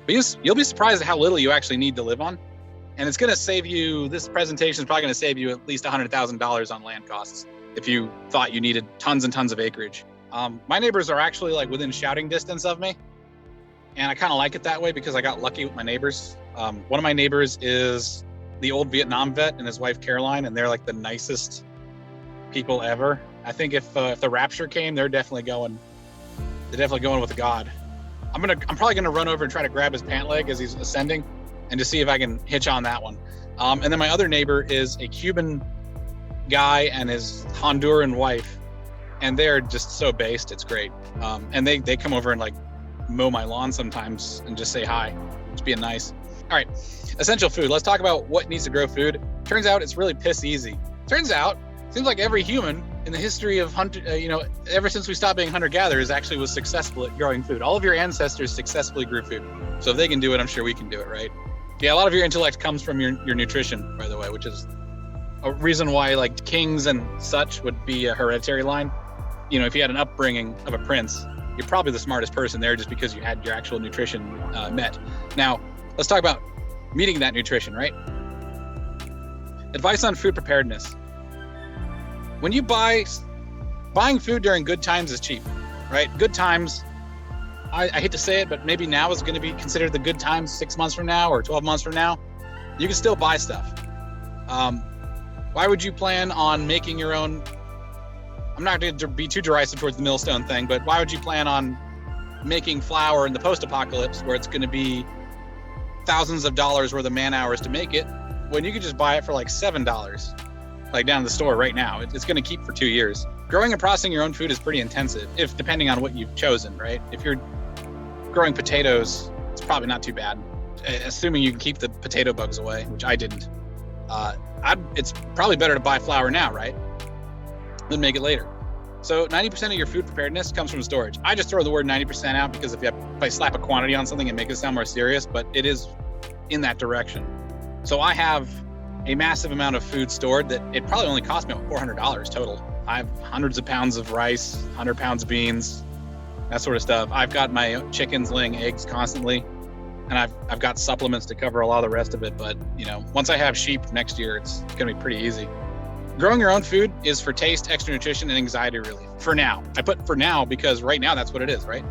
But you'll be surprised at how little you actually need to live on. And it's going to save you, this presentation is probably going to save you at least $100,000 on land costs if you thought you needed tons and tons of acreage. My neighbors are actually like within shouting distance of me. And I kind of like it that way because I got lucky with my neighbors. One of my neighbors is the old Vietnam vet and his wife Caroline, and they're like the nicest people ever. I think if the rapture came, they're definitely going with God. I'm probably gonna run over and try to grab his pant leg as he's ascending and to see if I can hitch on that one. And then my other neighbor is a Cuban guy and his Honduran wife, and they're just so based, it's great. And they come over and like mow my lawn sometimes and just say hi, just being nice. All right, essential food. Let's talk about what needs to grow food. Turns out it's really piss easy. Turns out, seems like every human in the history of ever since we stopped being hunter-gatherers actually was successful at growing food. All of your ancestors successfully grew food. So if they can do it, I'm sure we can do it, right? Yeah, a lot of your intellect comes from your nutrition, by the way, which is a reason why like kings and such would be a hereditary line. You know, if you had an upbringing of a prince, you're probably the smartest person there just because you had your actual nutrition met. Now, let's talk about meeting that nutrition, right? Advice on food preparedness. When you buying food during good times is cheap, right? Good times, I hate to say it, but maybe now is going to be considered the good times 6 months from now or 12 months from now. You can still buy stuff. Why would you plan on making your own? I'm not going to be too derisive towards the millstone thing, but why would you plan on making flour in the post-apocalypse where it's going to be thousands of dollars worth of man hours to make it when you could just buy it for like $7, like down at the store right now? It's going to keep for 2 years. Growing and processing your own food is pretty intensive, if depending on what you've chosen, right? If you're growing potatoes, it's probably not too bad, assuming you can keep the potato bugs away, which I didn't. It's probably better to buy flour now, right, than make it later. So 90% of your food preparedness comes from storage. I just throw the word 90% out because if I slap a quantity on something and make it sound more serious, but it is in that direction. So I have a massive amount of food stored that it probably only cost me about $400 total. I have hundreds of pounds of rice, 100 pounds of beans, that sort of stuff. I've got my chickens laying eggs constantly, and I've got supplements to cover a lot of the rest of it. But once I have sheep next year, it's going to be pretty easy. Growing your own food is for taste, extra nutrition, and anxiety relief. For now. I put for now because right now that's what it is, right?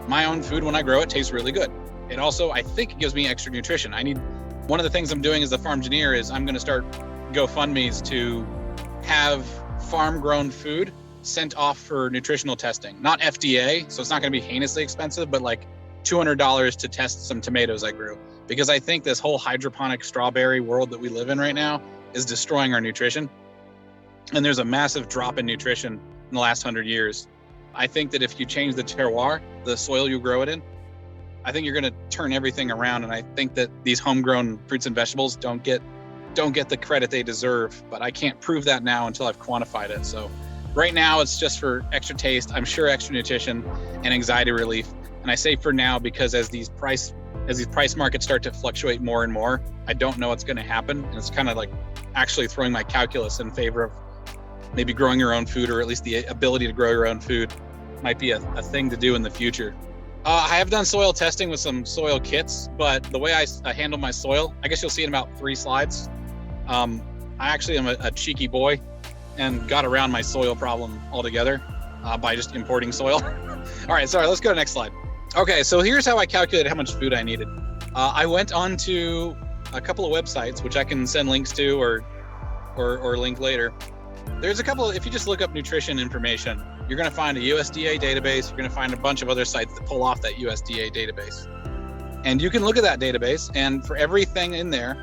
My own food, when I grow it, tastes really good. It also, I think, it gives me extra nutrition. One of the things I'm doing as a farm engineer is I'm going to start GoFundMes to have farm-grown food sent off for nutritional testing. Not FDA, so it's not going to be heinously expensive, but like $200 to test some tomatoes I grew. Because I think this whole hydroponic strawberry world that we live in right now is destroying our nutrition. And there's a massive drop in nutrition in the last 100 years. I think that if you change the terroir, the soil you grow it in, I think you're going to turn everything around. And I think that these homegrown fruits and vegetables don't get the credit they deserve, but I can't prove that now until I've quantified it. So right now it's just for extra taste, I'm sure extra nutrition and anxiety relief. And I say for now because as these price markets start to fluctuate more and more, I don't know what's going to happen. And it's kind of like actually throwing my calculus in favor of maybe growing your own food, or at least the ability to grow your own food might be a thing to do in the future. I have done soil testing with some soil kits, but the way I handle my soil, I guess you'll see in about 3 slides. I actually am a cheeky boy and got around my soil problem altogether by just importing soil. All right, sorry, let's go to the next slide. Okay, so here's how I calculated how much food I needed. I went on to a couple of websites, which I can send links to or link later. There's a couple, if you just look up nutrition information, you're going to find a USDA database. You're going to find a bunch of other sites that pull off that USDA database. And you can look at that database, and for everything in there,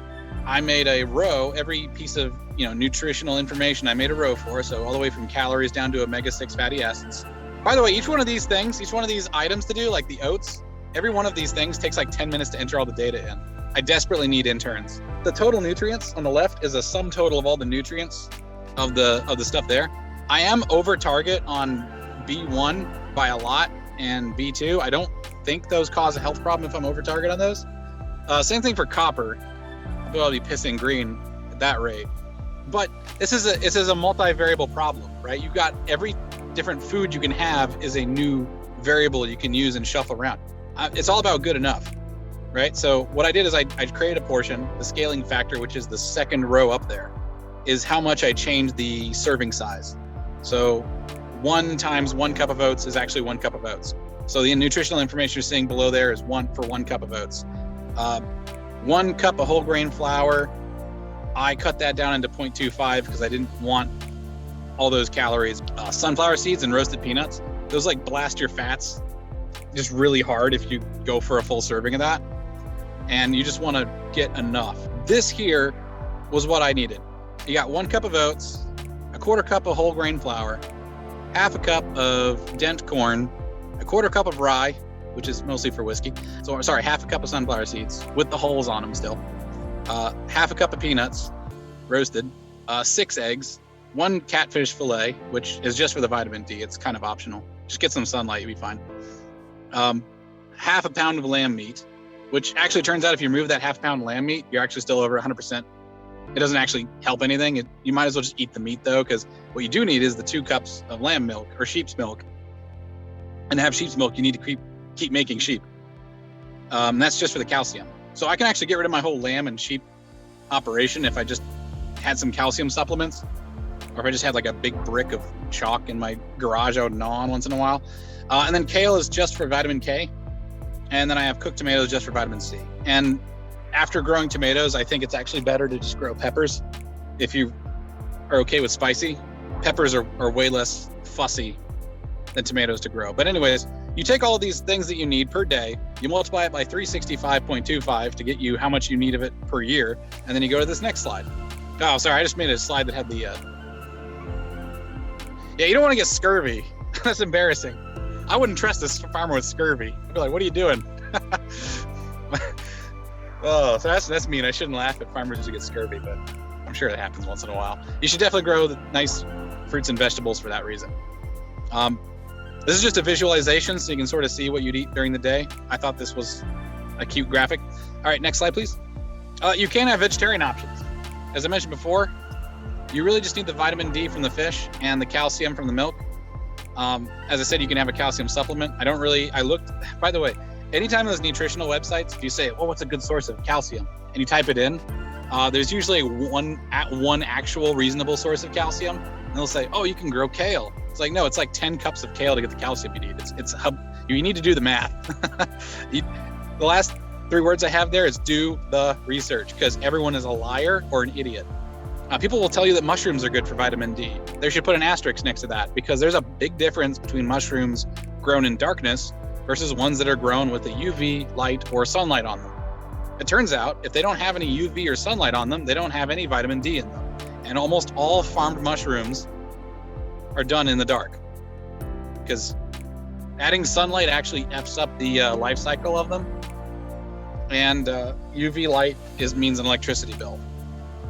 I made a row, every piece of nutritional information I made a row for, so all the way from calories down to omega-6 fatty acids. By the way, each one of these items to do, like the oats, every one of these things takes like 10 minutes to enter all the data in. I desperately need interns. The total nutrients on the left is a sum total of all the nutrients of the stuff there. I am over target on B1 by a lot, and B2. I don't think those cause a health problem if I'm over target on those. Same thing for copper. I'll be pissing green at that rate. But this is a multivariable problem, right? You've got every different food you can have is a new variable you can use and shuffle around. It's all about good enough. right? So what I did is I created a portion, the scaling factor, which is the second row up there, is how much I changed the serving size. So 1 times 1 cup of oats is actually 1 cup of oats. So the nutritional information you're seeing below there is 1 for 1 cup of oats. 1 cup of whole grain flour, I cut that down into 0.25 because I didn't want all those calories. Sunflower seeds and roasted peanuts, those like blast your fats just really hard if you go for a full serving of that. And you just want to get enough. This here was what I needed. You got 1 cup of oats, 1/4 cup of whole grain flour, 1/2 cup of dent corn, 1/4 cup of rye, which is mostly for whiskey. So sorry, 1/2 cup of sunflower seeds with the holes on them still. 1/2 cup of peanuts, roasted, 6 eggs, 1 catfish fillet, which is just for the vitamin D. It's kind of optional. Just get some sunlight, you'll be fine. 1/2 pound of lamb meat, which actually turns out if you remove that 1/2 pound lamb meat, you're actually still over 100%. It doesn't actually help anything. You might as well just eat the meat though, because what you do need is the 2 cups of lamb milk or sheep's milk. And to have sheep's milk, you need to keep making sheep. That's just for the calcium. So I can actually get rid of my whole lamb and sheep operation if I just had some calcium supplements, or if I just had like a big brick of chalk in my garage I would gnaw on once in a while. And then kale is just for vitamin K. And then I have cooked tomatoes just for vitamin C. And after growing tomatoes, I think it's actually better to just grow peppers. If you are okay with spicy, peppers are way less fussy than tomatoes to grow. But anyways, you take all of these things that you need per day, you multiply it by 365.25 to get you how much you need of it per year, and then you go to this next slide. Oh, sorry, I just made a slide that had the... Yeah, you don't want to get scurvy. That's embarrassing. I wouldn't trust this farmer with scurvy. I'd be like, what are you doing? Oh, so that's mean. I shouldn't laugh at farmers who get scurvy, but I'm sure it happens once in a while. You should definitely grow nice fruits and vegetables for that reason. This is just a visualization so you can sort of see what you'd eat during the day. I thought this was a cute graphic. All right, next slide, please. You can have vegetarian options. As I mentioned before, you really just need the vitamin D from the fish and the calcium from the milk. As I said, you can have a calcium supplement. I looked, by the way, anytime on those nutritional websites, if you say, well, what's a good source of calcium? And you type it in, there's usually one actual reasonable source of calcium. And they'll say, oh, you can grow kale. It's like, no, it's like 10 cups of kale to get the calcium you need. You need to do the math. The last 3 words I have there is do the research, because everyone is a liar or an idiot. People will tell you that mushrooms are good for vitamin D. They should put an asterisk next to that, because there's a big difference between mushrooms grown in darkness versus ones that are grown with the UV light or sunlight on them. It turns out if they don't have any UV or sunlight on them, they don't have any vitamin D in them. And almost all farmed mushrooms are done in the dark, because adding sunlight actually F's up the life cycle of them. And UV light means an electricity bill.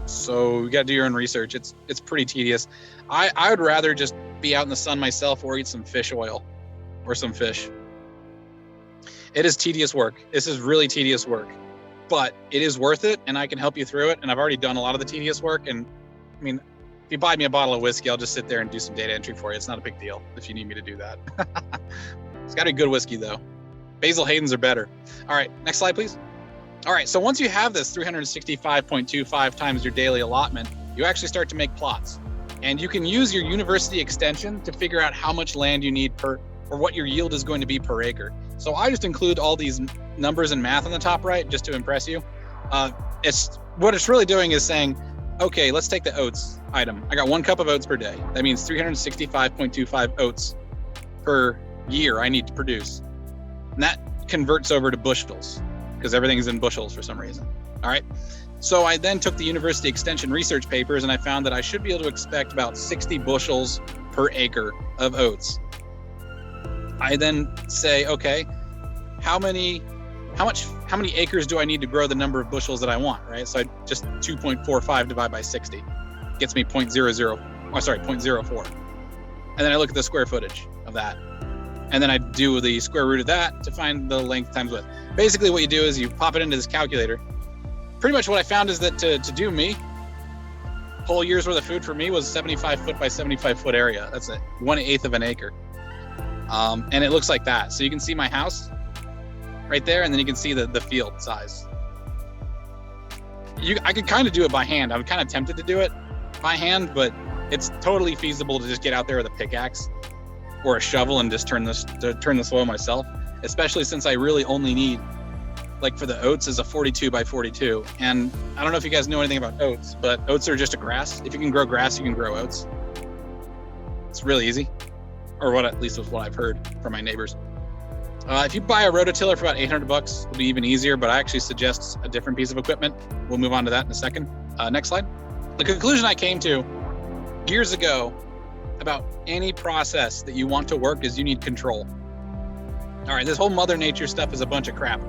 So you got to do your own research. It's pretty tedious. I would rather just be out in the sun myself or eat some fish oil or some fish. It is tedious work. This is really tedious work, but it is worth it, and I can help you through it. And I've already done a lot of the tedious work. And I mean, if you buy me a bottle of whiskey, I'll just sit there and do some data entry for you. It's not a big deal if you need me to do that. It's got to be good whiskey though. Basil Hayden's are better. All right, next slide, please. All right, so once you have this 365.25 times your daily allotment, you actually start to make plots. And you can use your university extension to figure out how much land you need or what your yield is going to be per acre. So I just include all these numbers and math on the top right just to impress you. What it's really doing is saying, okay, let's take the oats item. I got 1 cup of oats per day. That means 365.25 oats per year I need to produce. And that converts over to bushels, because everything's in bushels for some reason. All right. So I then took the university extension research papers, and I found that I should be able to expect about 60 bushels per acre of oats. I then say, okay, how many acres do I need to grow the number of bushels that I want, right? So I just 2.45 divided by 60 gets me 0.04. And then I look at the square footage of that. And then I do the square root of that to find the length times width. Basically what you do is you pop it into this calculator. Pretty much what I found is that to do me, whole year's worth of food for me was 75 foot by 75 foot area. That's 1/8 of an acre. And it looks like that. So you can see my house. right there, and then you can see the field size. I could kind of do it by hand. I'm kind of tempted to do it by hand, but it's totally feasible to just get out there with a pickaxe or a shovel and just turn the soil myself, especially since I really only need, like for the oats, is a 42 by 42. And I don't know if you guys know anything about oats, but oats are just a grass. If you can grow grass, you can grow oats. It's really easy, or at least was what I've heard from my neighbors. If you buy a rototiller for about 800 bucks, it'll be even easier, but I actually suggest a different piece of equipment. We'll move on to that in a second. Next slide. The conclusion I came to years ago about any process that you want to work is you need control. All right, this whole Mother Nature stuff is a bunch of crap.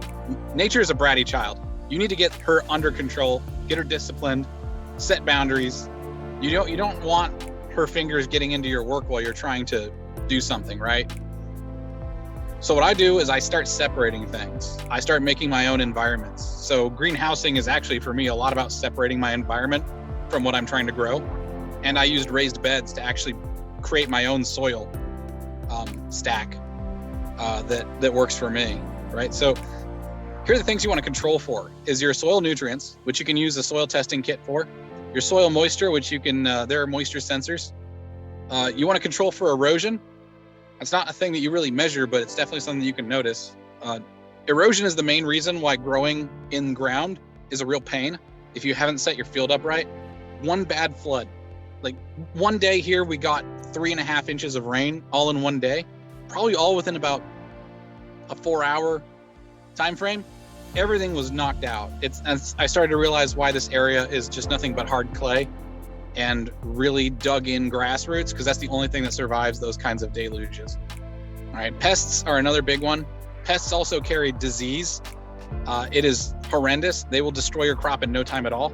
Nature is a bratty child. You need to get her under control, get her disciplined, set boundaries. You don't want her fingers getting into your work while you're trying to do something, right? So what I do is I start separating things. I start making my own environments. So greenhousing is actually, for me, a lot about separating my environment from what I'm trying to grow. And I used raised beds to actually create my own soil stack that works for me, right? So here are the things you want to control for: is your soil nutrients, which you can use a soil testing kit for; your soil moisture, which you can, there are moisture sensors. You want to control for erosion. It's not a thing that you really measure, but it's definitely something you can notice. Erosion is the main reason why growing in ground is a real pain if you haven't set your field up right. One bad flood, like one day here, we got 3.5 inches of rain all in one day, probably all within about a 4-hour time frame. Everything was knocked out. I started to realize why this area is just nothing but hard clay and really dug in grass roots, because that's the only thing that survives those kinds of deluges. All right, pests are another big one. Pests also carry disease. It is horrendous. They will destroy your crop in no time at all.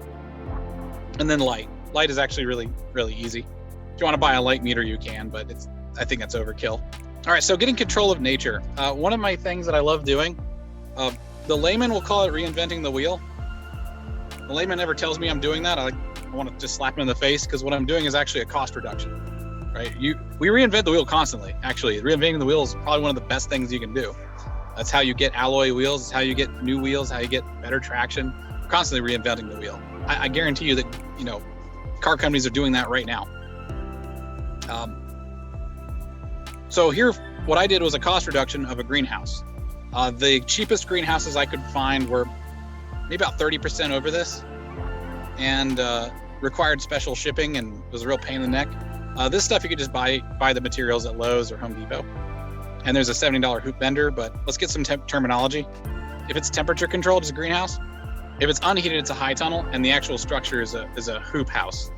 And then light. Light is actually really, really easy. If you want to buy a light meter, you can, but I think that's overkill. All right, so getting control of nature. One of my things that I love doing, the layman will call it reinventing the wheel. The layman never tells me I'm doing that. I want to just slap him in the face, because what I'm doing is actually a cost reduction, right? We reinvent the wheel constantly. Actually, reinventing the wheel is probably one of the best things you can do. That's how you get alloy wheels. It's how you get new wheels, how you get better traction. We're constantly reinventing the wheel. I guarantee you that, car companies are doing that right now. So here, what I did was a cost reduction of a greenhouse. The cheapest greenhouses I could find were maybe about 30% over this, and required special shipping and was a real pain in the neck. This stuff you could just buy the materials at Lowe's or Home Depot. And there's a $70 hoop bender, but let's get some terminology. If it's temperature controlled, it's a greenhouse. If it's unheated, it's a high tunnel, and the actual structure is a hoop house.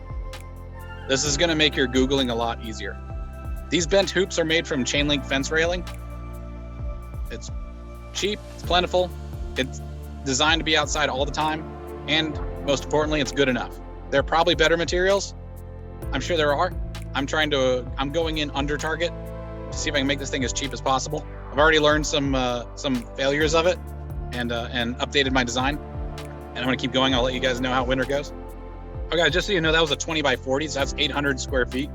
This is gonna make your Googling a lot easier. These bent hoops are made from chain link fence railing. It's cheap, it's plentiful, it's designed to be outside all the time, and most importantly, it's good enough. There are probably better materials. I'm sure there are. I'm going in under target to see if I can make this thing as cheap as possible. I've already learned some failures of it and updated my design. And I'm gonna keep going. I'll let you guys know how winter goes. Okay, just so you know, that was a 20 by 40, so that's 800 square feet.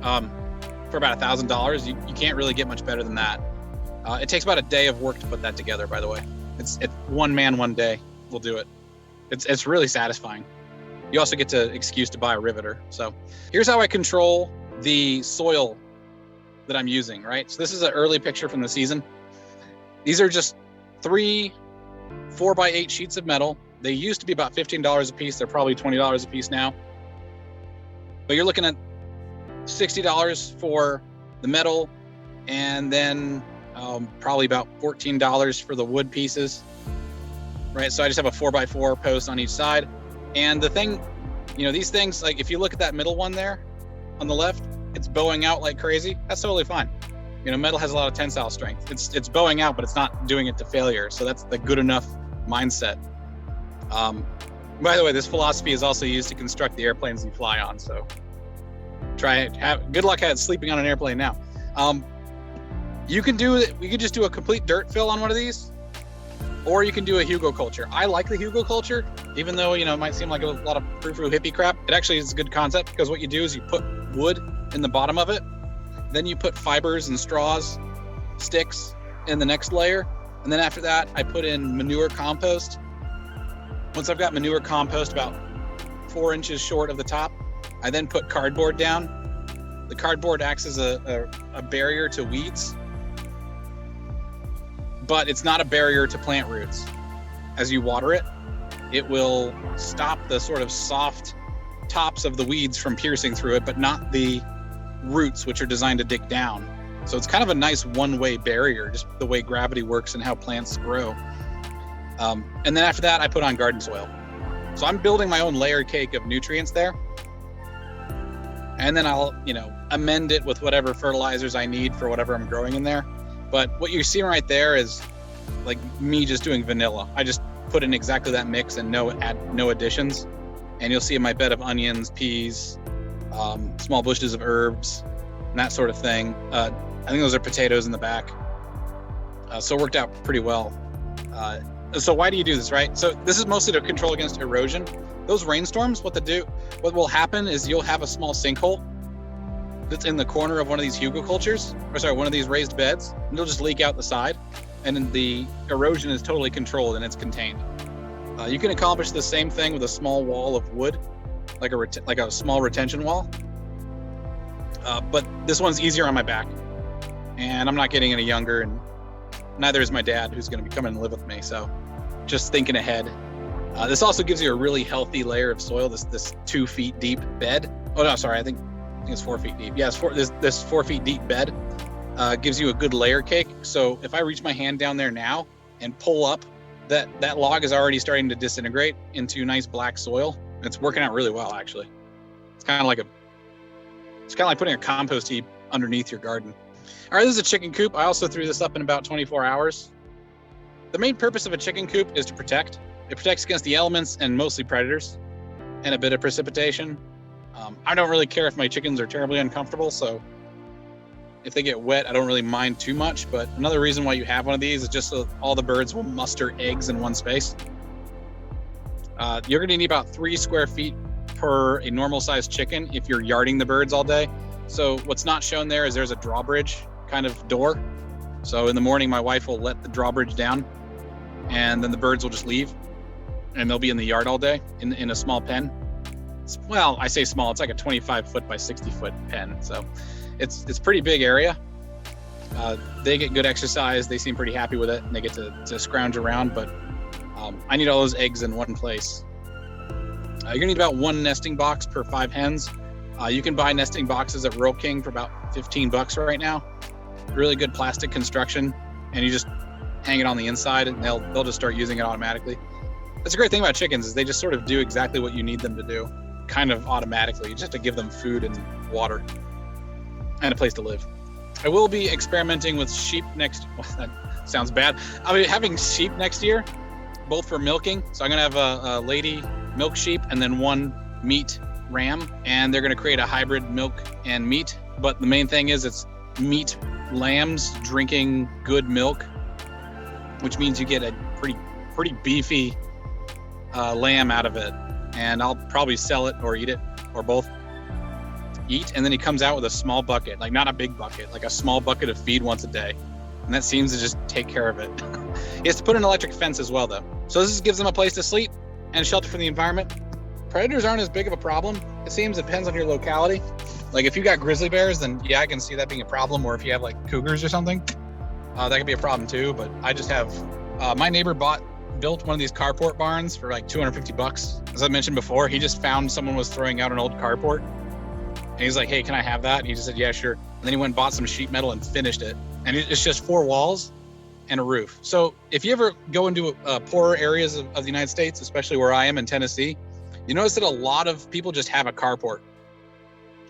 For about $1,000, you can't really get much better than that. It takes about a day of work to put that together, by the way. It's one man, one day will do it. It's really satisfying. You also get to excuse to buy a riveter. So here's how I control the soil that I'm using, right? So this is an early picture from the season. These are just 3 4x8 sheets of metal. They used to be about $15 a piece. They're probably $20 a piece now. But you're looking at $60 for the metal, and then probably about $14 for the wood pieces, right? So I just have a 4x4 post on each side. And the thing, these things, like if you look at that middle one there on the left, it's bowing out like crazy. That's totally fine. Metal has a lot of tensile strength. It's bowing out, but it's not doing it to failure. So that's the good enough mindset. By the way, this philosophy is also used to construct the airplanes you fly on. So try it. Good luck at sleeping on an airplane now. We could just do a complete dirt fill on one of these, or you can do a Hugo culture. I like the Hugo culture, even though, it might seem like a lot of frou-frou hippie crap. It actually is a good concept, because what you do is you put wood in the bottom of it, then you put fibers and straws, sticks in the next layer, And then after that, I put in manure compost. Once I've got manure compost about 4 inches short of the top, I then put cardboard down. The cardboard acts as a barrier to weeds, but it's not a barrier to plant roots. As you water it, it will stop the sort of soft tops of the weeds from piercing through it, but not the roots, which are designed to dig down. So it's kind of a nice one-way barrier, just the way gravity works and how plants grow. And then after that, I put on garden soil. So I'm building my own layer cake of nutrients there. And then I'll, amend it with whatever fertilizers I need for whatever I'm growing in there. But what you're seeing right there is like me just doing vanilla. I just put in exactly that mix and no additions. And you'll see in my bed of onions, peas, small bushes of herbs, and that sort of thing. I think those are potatoes in the back. So it worked out pretty well. So why do you do this, right? So this is mostly to control against erosion. Those rainstorms, what will happen is you'll have a small sinkhole that's in the corner of one of these one of these raised beds, and it'll just leak out the side, and then the erosion is totally controlled and it's contained. You can accomplish the same thing with a small wall of wood, like a small retention wall. But this one's easier on my back, and I'm not getting any younger, and neither is my dad, who's going to be coming and live with me. So just thinking ahead. This also gives you a really healthy layer of soil, this 2 feet deep bed. Oh no, sorry, I think it's 4 feet deep. Yeah, this 4 feet deep bed gives you a good layer cake. So if I reach my hand down there now and pull up, that log is already starting to disintegrate into nice black soil. It's working out really well, actually. It's kind of like putting a compost heap underneath your garden. All right, this is a chicken coop. I also threw this up in about 24 hours. The main purpose of a chicken coop is to protect. It protects against the elements and mostly predators and a bit of precipitation. I don't really care if my chickens are terribly uncomfortable, so if they get wet, I don't really mind too much. But another reason why you have one of these is just so all the birds will muster eggs in one space. You're going to need about 3 square feet per a normal sized chicken if you're yarding the birds all day. So what's not shown there is there's a drawbridge kind of door. So in the morning, my wife will let the drawbridge down, and then the birds will just leave, and they'll be in the yard all day in a small pen. Well, I say small, it's like a 25 foot by 60 foot pen. So it's pretty big area. They get good exercise. They seem pretty happy with it, and they get to scrounge around, but I need all those eggs in one place. You're gonna need about 1 nesting box per 5 hens. You can buy nesting boxes at Rural King for about $15 right now. Really good plastic construction, and you just hang it on the inside and they'll just start using it automatically. That's a great thing about chickens, is they just sort of do exactly what you need them to do, kind of automatically. You just have to give them food and water and a place to live. I will be experimenting with sheep well, that sounds bad. I'll be having sheep next year, both for milking. So I'm gonna have a lady milk sheep and then 1 meat ram, and they're gonna create a hybrid milk and meat. But the main thing is it's meat lambs drinking good milk, which means you get a pretty beefy lamb out of it. And I'll probably sell it or eat it, or both. Eat, and then he comes out with a small bucket, like not a big bucket, like a small bucket of feed once a day. And that seems to just take care of it. He has to put an electric fence as well, though. So this gives them a place to sleep and shelter from the environment. Predators aren't as big of a problem. It seems it depends on your locality. Like if you got grizzly bears, then yeah, I can see that being a problem. Or if you have like cougars or something, that could be a problem too. But I just have, my neighbor built one of these carport barns for like $250. As I mentioned before, he just found someone was throwing out an old carport. And he's like, hey, can I have that? And he just said, yeah, sure. And then he went and bought some sheet metal and finished it. And it's just 4 walls and a roof. So if you ever go into poorer areas of the United States, especially where I am in Tennessee, you notice that a lot of people just have a carport.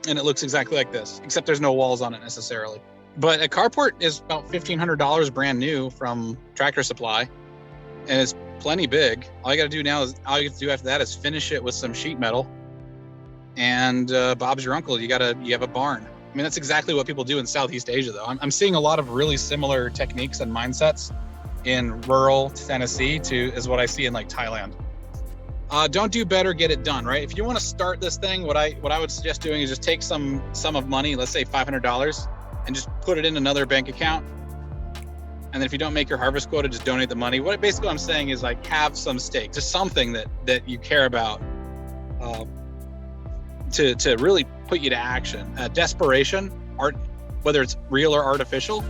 And it looks exactly like this, except there's no walls on it necessarily. But a carport is about $1,500 brand new from Tractor Supply. And it's plenty big. All you got to do after that is finish it with some sheet metal. And Bob's your uncle. You have a barn. I mean, that's exactly what people do in Southeast Asia, though. I'm seeing a lot of really similar techniques and mindsets in rural Tennessee is what I see in like Thailand. Don't do better, get it done, right? If you want to start this thing, what I would suggest doing is just take some sum of money, let's say $500, and just put it in another bank account. And then if you don't make your harvest quota, just donate the money. Basically what I'm saying is like have some stake, just something that you care about to really put you to action. Desperation, whether it's real or artificial,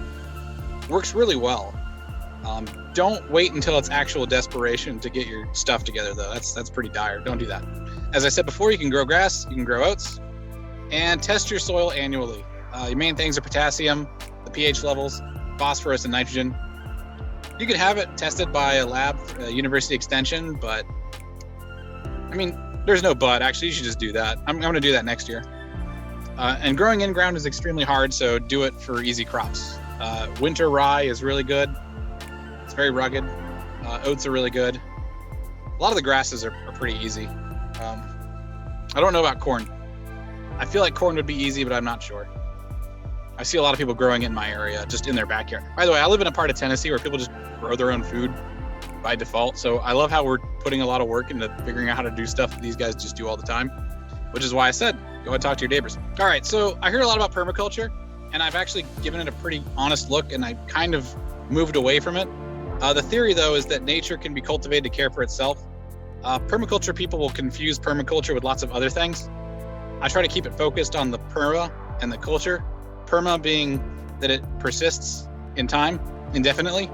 works really well. Don't wait until it's actual desperation to get your stuff together, though. That's pretty dire. Don't do that. As I said before, you can grow grass, you can grow oats, and test your soil annually. Your main things are potassium, the pH levels, phosphorus, and nitrogen. You can have it tested by a lab, university extension, but I mean, there's no but. Actually, you should just do that. I'm going to do that next year. And growing in ground is extremely hard, so do it for easy crops. Winter rye is really good. It's very rugged. Oats are really good. A lot of the grasses are pretty easy. I don't know about corn. I feel like corn would be easy, but I'm not sure. I see a lot of people growing it in my area, just in their backyard. By the way, I live in a part of Tennessee where people just grow their own food by default. So I love how we're putting a lot of work into figuring out how to do stuff that these guys just do all the time, which is why I said, go and talk to your neighbors. All right, so I hear a lot about permaculture, and I've actually given it a pretty honest look, and I kind of moved away from it. The theory, though, is that nature can be cultivated to care for itself. Permaculture people will confuse permaculture with lots of other things. I try to keep it focused on the perma and the culture. Perma being that it persists in time indefinitely,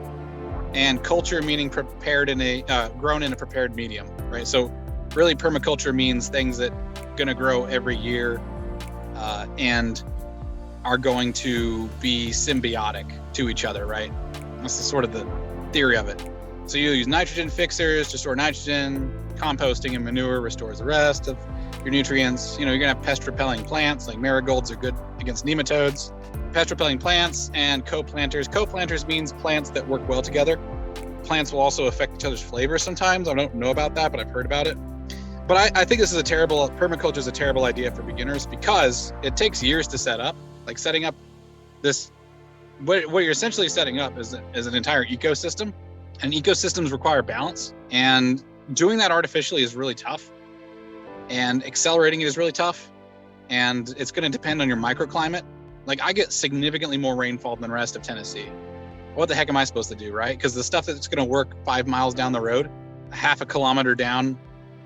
and culture meaning prepared in a grown in a prepared medium, right? So really permaculture means things that are going to grow every year and are going to be symbiotic to each other, right? That's sort of the theory of it. So you use nitrogen fixers to store nitrogen, composting and manure restores the rest of your nutrients. You're gonna have pest repelling plants, like marigolds are good against nematodes. Pest repelling plants and co-planters. Co-planters means plants that work well together. Plants will also affect each other's flavors sometimes. I don't know about that, but I've heard about it. But I think permaculture is a terrible idea for beginners because it takes years to set up. Like setting up this, what you're essentially setting up is an entire ecosystem, and ecosystems require balance. And doing that artificially is really tough, and accelerating it is really tough. And it's going to depend on your microclimate. Like I get significantly more rainfall than the rest of Tennessee. What the heck am I supposed to do, right? Because the stuff that's going to work 5 miles down the road, half a kilometer down,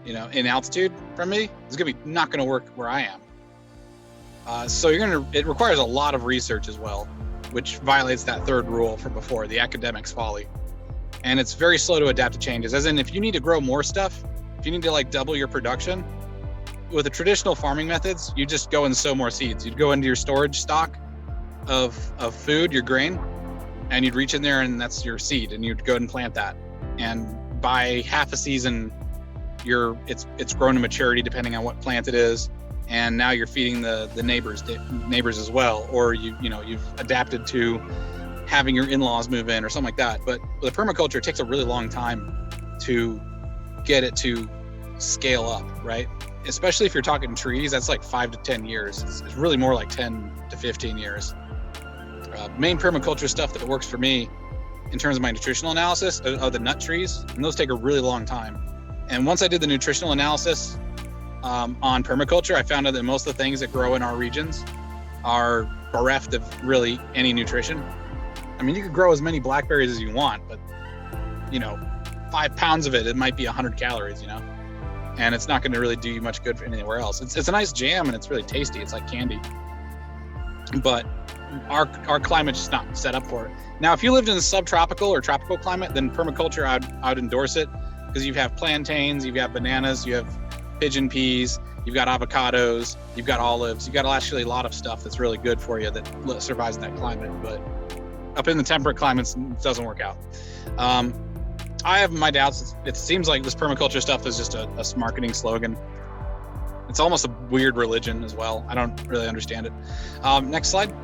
in altitude from me, is going to be not going to work where I am. So it requires a lot of research as well, which violates that third rule from before, the academic's folly. And it's very slow to adapt to changes. As in, if you need to grow more stuff, if you need to like double your production, with the traditional farming methods, you just go and sow more seeds. You'd go into your storage stock of food, your grain, and you'd reach in there and that's your seed, and you'd go and plant that. And by half a season, it's grown to maturity depending on what plant it is. And now you're feeding the neighbors as well, or you've adapted to having your in-laws move in or something like that. But with permaculture, it takes a really long time to get it to scale up, right? Especially if you're talking trees, that's like 5 to 10 years. It's really more like 10 to 15 years. Main permaculture stuff that works for me in terms of my nutritional analysis are the nut trees, and those take a really long time. And once I did the nutritional analysis on permaculture, I found out that most of the things that grow in our regions are bereft of really any nutrition. I mean, you could grow as many blackberries as you want, but 5 pounds of it might be 100 calories, and it's not going to really do you much good for anywhere else. It's a nice jam and it's really tasty. It's like candy, but our climate's just not set up for it. Now, if you lived in a subtropical or tropical climate, then permaculture, I'd endorse it, because you have plantains, you have bananas, you have pigeon peas, you've got avocados, you've got olives, you've got actually a lot of stuff that's really good for you that survives in that climate. But up in the temperate climates, it doesn't work out. I have my doubts. It seems like this permaculture stuff is just a marketing slogan. It's almost a weird religion as well. I don't really understand it. Next slide.